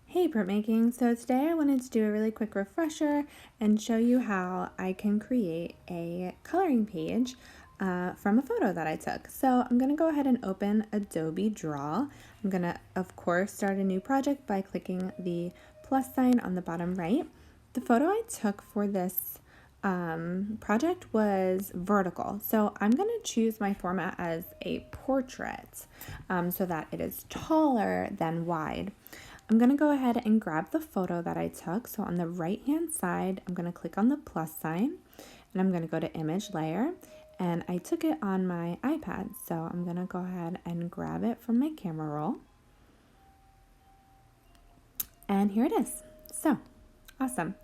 Hey printmaking, so today I wanted to do a really quick refresher and show you how I can create a coloring page from a photo that I took. So I'm going to go ahead and open Adobe Draw. I'm going to, of course, start a new project by clicking the plus sign on the bottom right. The photo I took for this project was vertical, so I'm going to choose my format as a portrait so that it is taller than wide. I'm going to go ahead and grab the photo that I took. So on the right hand side, I'm going to click on the plus sign and I'm going to go to image layer, and I took it on my iPad. So I'm going to go ahead and grab it from my camera roll. And here it is. So awesome.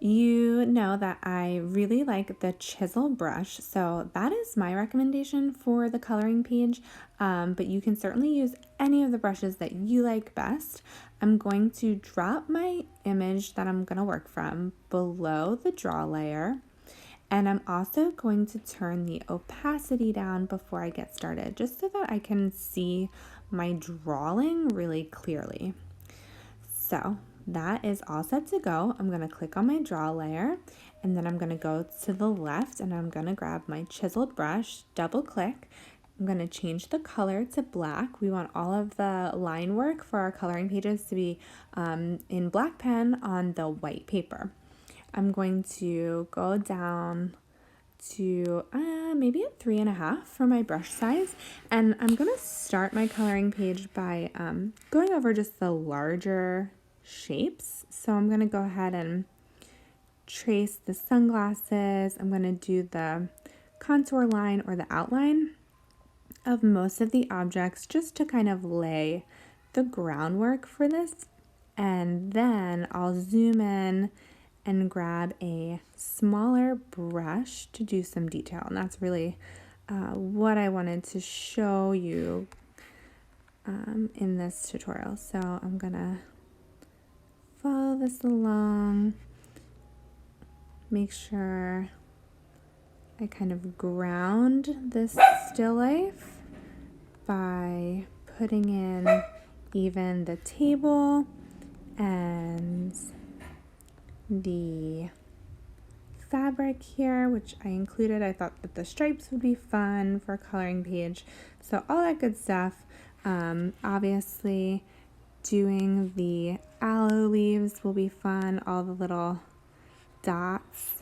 You know that I really like the chisel brush, so that is my recommendation for the coloring page, but you can certainly use any of the brushes that you like best. I'm going to drop my image that I'm going to work from below the draw layer, and I'm also going to turn the opacity down before I get started, just so that I can see my drawing really clearly. So that is all set to go. I'm going to click on my draw layer, and then I'm going to go to the left and I'm going to grab my chiseled brush, double click. I'm going to change the color to black. We want all of the line work for our coloring pages to be in black pen on the white paper. I'm going to go down to maybe a 3.5 for my brush size, and I'm going to start my coloring page by going over just the larger shapes. So I'm going to go ahead and trace the sunglasses. I'm going to do the contour line or the outline of most of the objects just to kind of lay the groundwork for this. And then I'll zoom in and grab a smaller brush to do some detail. And that's really what I wanted to show you in this tutorial. So I'm gonna follow this along, make sure I kind of ground this still life by putting in even the table and the fabric here, which I included. I thought that the stripes would be fun for a coloring page. So all that good stuff. Obviously doing the aloe leaves will be fun. All the little dots,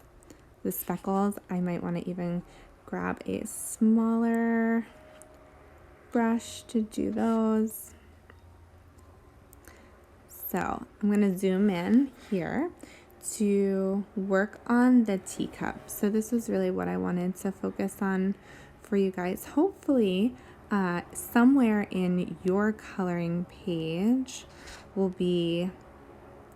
the speckles. I might want to even grab a smaller brush to do those. So I'm going to zoom in here to work on the teacup. So this was really what I wanted to focus on for you guys. Hopefully somewhere in your coloring page will be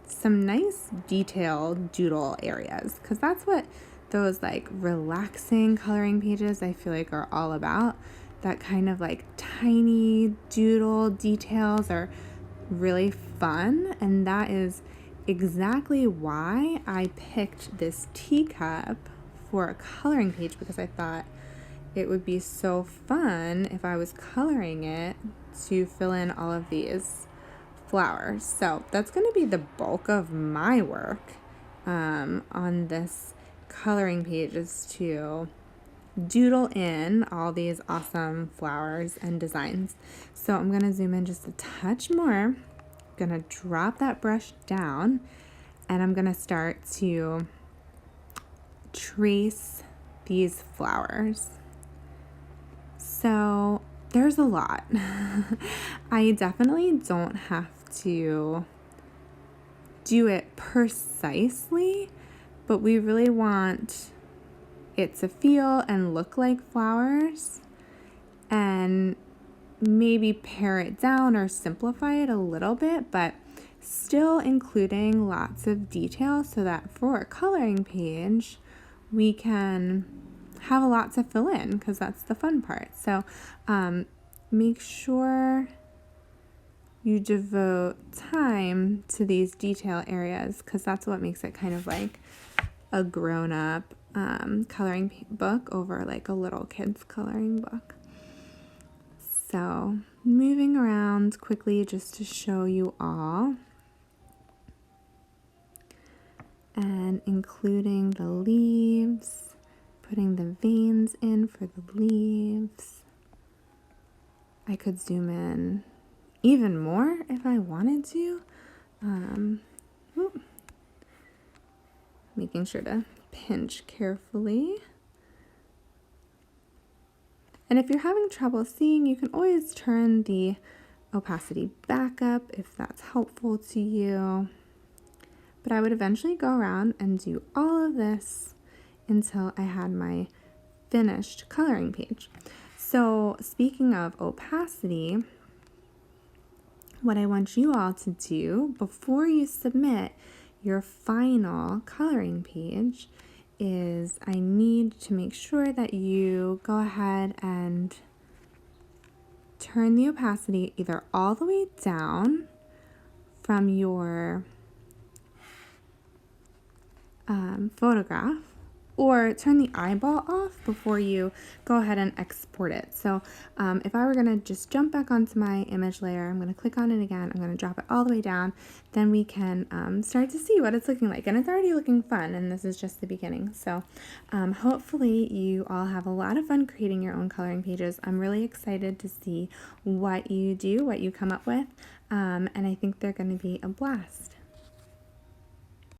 some nice detailed doodle areas, because that's what those like relaxing coloring pages I feel like are all about. That kind of like tiny doodle details are really fun, and that is exactly why I picked this teacup for a coloring page, because I thought it would be so fun if I was coloring it to fill in all of these flowers. So that's going to be the bulk of my work on this coloring page, is to doodle in all these awesome flowers and designs. So I'm going to zoom in just a touch more. Going to drop that brush down, and I'm going to start to trace these flowers. So there's a lot. I definitely don't have to do it precisely, but we really want it to feel and look like flowers, and maybe pare it down or simplify it a little bit, but still including lots of detail so that for a coloring page we can have a lot to fill in, because that's the fun part. So make sure you devote time to these detail areas, because that's what makes it kind of like a grown-up coloring book over like a little kid's coloring book. So moving around quickly just to show you all. and including the leaves, putting the veins in for the leaves. I could zoom in even more if I wanted to. Making sure to pinch carefully. And if you're having trouble seeing, you can always turn the opacity back up if that's helpful to you. But I would eventually go around and do all of this until I had my finished coloring page. So speaking of opacity, what I want you all to do before you submit your final coloring page is I need to make sure that you go ahead and turn the opacity either all the way down from your photograph, or turn the eyeball off before you go ahead and export it. So if I were going to just jump back onto my image layer, I'm going to click on it again, I'm going to drop it all the way down, then we can start to see what it's looking like. And it's already looking fun, and this is just the beginning. So hopefully you all have a lot of fun creating your own coloring pages. I'm really excited to see what you do, what you come up with, and I think they're going to be a blast.